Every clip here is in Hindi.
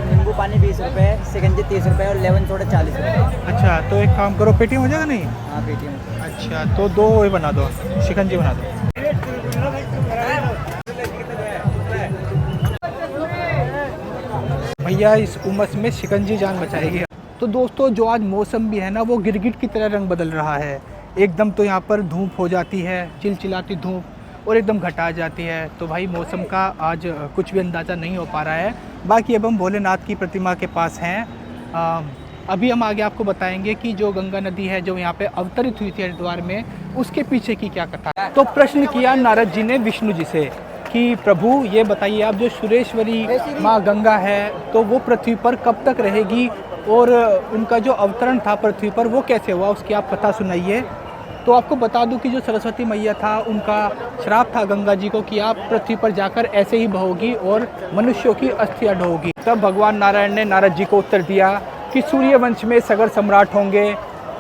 नींबू पानी 20 रुपये, शिकंजी 30 रुपये और लेमन सोडा 40 रुपये। अच्छा, तो एक काम करो, पेटीएम हो जाएगा? नहीं, हाँ पेटीएम। अच्छा, तो 2 वो बना दो, शिकंजी बना दो। भैया इस उमस में शिकंजी जान बचाएगी। तो दोस्तों, जो आज मौसम भी है ना, वो गिरगिट की तरह रंग बदल रहा है। एकदम तो यहाँ पर धूप हो जाती है, चिलचिलाती धूप, और एकदम घटा जाती है। तो भाई मौसम का आज कुछ भी अंदाज़ा नहीं हो पा रहा है। बाकी अब हम भोलेनाथ की प्रतिमा के पास हैं। अभी हम आगे आपको बताएंगे कि जो गंगा नदी है जो यहाँ पे अवतरित हुई थी हरिद्वार में, उसके पीछे की क्या कथा है। तो प्रश्न किया नारद जी ने विष्णु जी से कि प्रभु ये बताइए, आप जो सुरेश्वरी माँ गंगा है तो वो पृथ्वी पर कब तक रहेगी, और उनका जो अवतरण था पृथ्वी पर वो कैसे हुआ, उसकी आप कथा सुनाइए। तो आपको बता दूं कि जो सरस्वती मैया था उनका श्राप था गंगा जी को कि आप पृथ्वी पर जाकर ऐसे ही बहोगी और मनुष्यों की अस्थियां ढोगी। तब भगवान नारायण ने नारद जी को उत्तर दिया कि सूर्य वंश में सगर सम्राट होंगे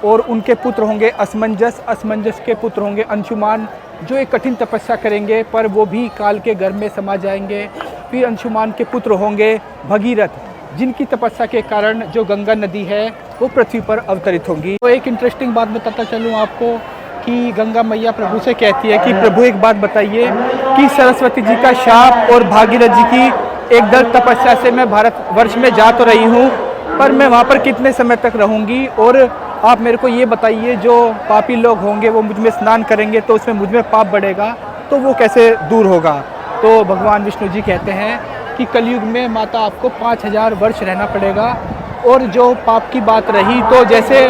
और उनके पुत्र होंगे असमंजस, असमंजस के पुत्र होंगे अंशुमान, जो एक कठिन तपस्या करेंगे पर वो भी काल के गर्भ में समा जाएंगे। फिर अंशुमान के पुत्र होंगे भगीरथ, जिनकी तपस्या के कारण जो गंगा नदी है वो पृथ्वी पर अवतरित होंगी। तो एक इंटरेस्टिंग बात बताता चलूँ आपको कि गंगा मैया प्रभु से कहती है कि प्रभु एक बात बताइए कि सरस्वती जी का शाप और भागीरथ जी की एक दल तपस्या से मैं भारतवर्ष में जा तो रही हूँ, पर मैं वहाँ पर कितने समय तक रहूँगी, और आप मेरे को ये बताइए जो पापी लोग होंगे वो मुझ में स्नान करेंगे तो उसमें मुझ में पाप बढ़ेगा, तो वो कैसे दूर होगा। तो भगवान विष्णु जी कहते हैं कि कलयुग में माता आपको 5000 वर्ष रहना पड़ेगा, और जो पाप की बात रही तो जैसे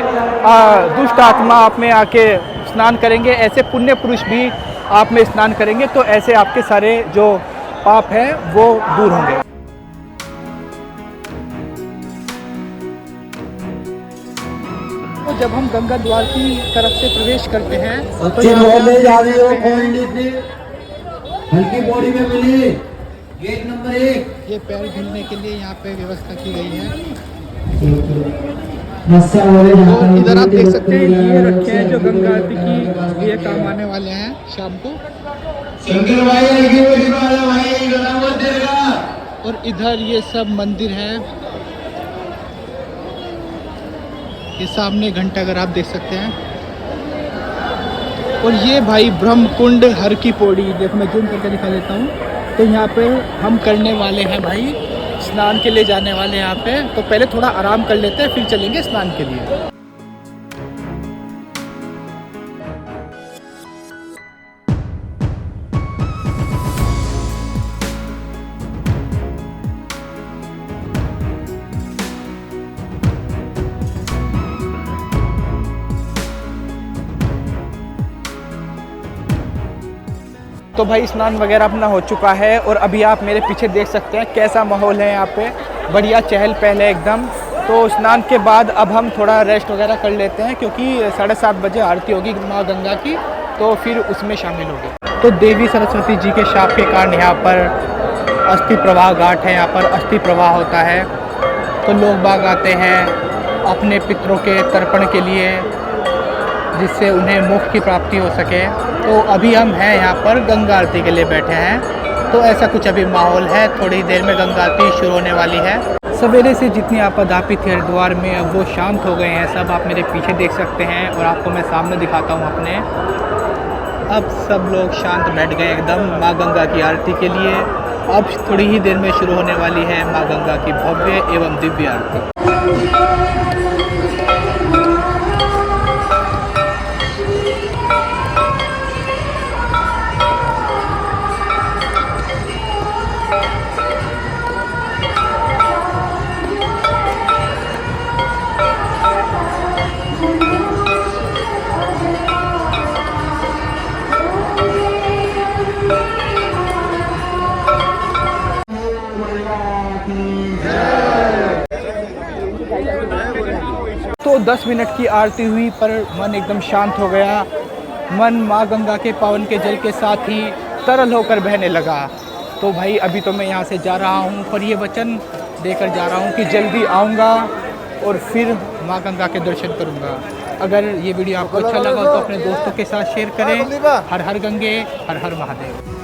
दुष्ट आत्मा आप में आके स्नान करेंगे ऐसे पुण्य पुरुष भी आप में स्नान करेंगे, तो ऐसे आपके सारे जो पाप हैं वो दूर होंगे। तो जब हम गंगा द्वार की तरफ से प्रवेश करते हैं तो हल्की बॉडी में मिली गेट नंबर 1, ये पैर धुलने के लिए यहाँ पे व्यवस्था की गई है। तो इधर आप देख सकते हैं ये रखे हैं जो गंगा आरती की लिए काम आने वाले हैं शाम को। शंकर भाई हल्की बॉडी वाला भाई गला मत देगा। और इधर ये सब मंदिर है, ये सामने घंटाघर आप देख सकते हैं। और ये भाई ब्रह्म कुंड हर की पौड़ी, देखो मैं जूम करके दिखा देता हूँ। तो यहाँ पे हम करने वाले हैं भाई स्नान के लिए जाने वाले हैं यहाँ पे, तो पहले थोड़ा आराम कर लेते हैं फिर चलेंगे स्नान के लिए। तो भाई स्नान वगैरह अपना हो चुका है, और अभी आप मेरे पीछे देख सकते हैं कैसा माहौल है यहाँ पे, बढ़िया चहल पहल है एकदम। तो स्नान के बाद अब हम थोड़ा रेस्ट वगैरह कर लेते हैं, क्योंकि 7:30 बजे आरती होगी माँ गंगा की, तो फिर उसमें शामिल होंगे। तो देवी सरस्वती जी के शाप के कारण यहाँ पर अस्थि प्रवाह घाट है, यहाँ पर अस्थि प्रवाह होता है। तो लोग बाग आते हैं अपने पितरों के तर्पण के लिए, जिससे उन्हें मोक्ष की प्राप्ति हो सके। तो अभी हम हैं यहाँ पर गंगा आरती के लिए बैठे हैं, तो ऐसा कुछ अभी माहौल है। थोड़ी देर में गंगा आरती शुरू होने वाली है। सवेरे से जितनी आपाधापी थी हरिद्वार में अब वो शांत हो गए हैं सब, आप मेरे पीछे देख सकते हैं, और आपको मैं सामने दिखाता हूँ अपने। अब सब लोग शांत बैठ गए एकदम माँ गंगा की आरती के लिए। अब थोड़ी ही देर में शुरू होने वाली है माँ गंगा की भव्य एवं दिव्य आरती। तो 10 मिनट की आरती हुई पर मन एकदम शांत हो गया। मन माँ गंगा के पावन के जल के साथ ही तरल होकर बहने लगा। तो भाई अभी तो मैं यहाँ से जा रहा हूँ, पर ये वचन देकर जा रहा हूँ कि जल्दी आऊँगा और फिर माँ गंगा के दर्शन करूँगा। अगर ये वीडियो आपको अच्छा लगा तो अपने दोस्तों के साथ शेयर करें। हर हर गंगे, हर हर महादेव।